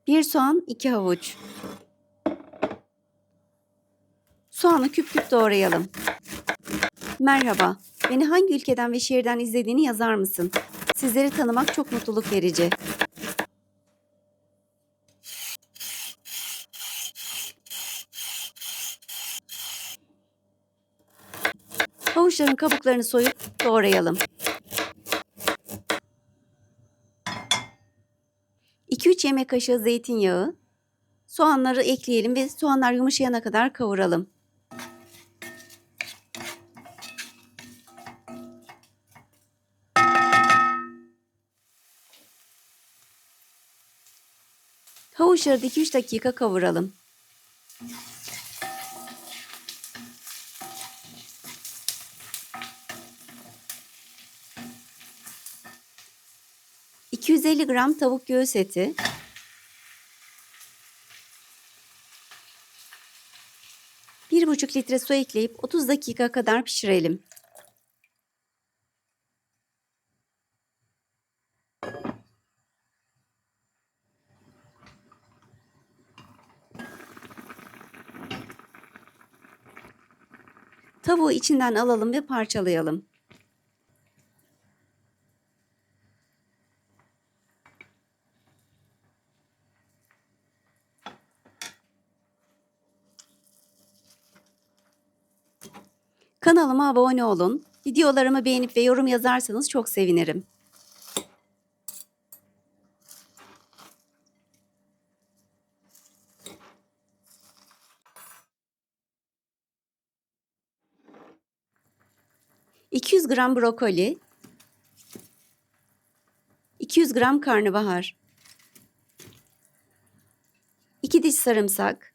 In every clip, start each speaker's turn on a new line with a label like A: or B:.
A: 1 soğan, 2 havuç. Soğanı küp küp doğrayalım. Merhaba, beni hangi ülkeden ve şehirden izlediğini yazar mısın? Sizleri tanımak çok mutluluk verici. Havuçların kabuklarını soyup doğrayalım. 2-3 yemek kaşığı zeytinyağı. Soğanları ekleyelim ve soğanlar yumuşayana kadar kavuralım. Havuçları da 2-3 dakika kavuralım. ...250 gram tavuk göğüs eti... ...1,5 litre su ekleyip 30 dakika kadar pişirelim. Tavuğu içinden alalım ve parçalayalım. Kanalıma abone olun. Videolarımı beğenip ve yorum yazarsanız çok sevinirim. ...200 gram brokoli... ...200 gram karnabahar... ...2 diş sarımsak...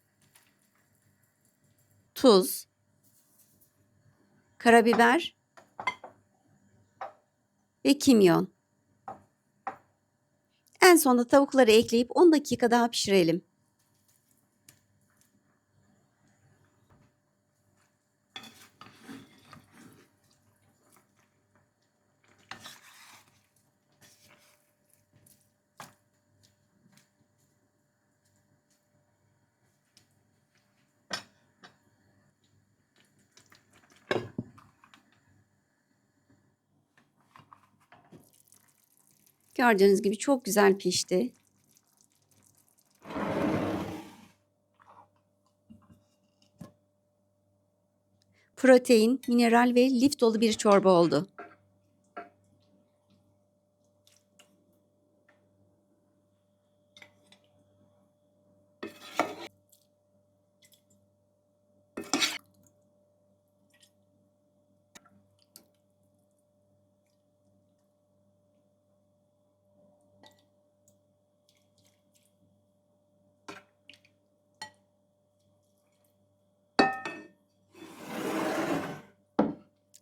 A: ...tuz... ...karabiber... ...ve kimyon. En sonunda tavukları ekleyip 10 dakika daha pişirelim. Gördüğünüz gibi çok güzel pişti. Protein, mineral ve lif dolu bir çorba oldu.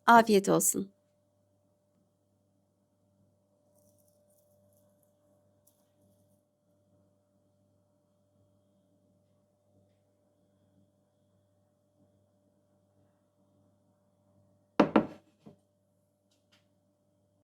A: Afiyet olsun.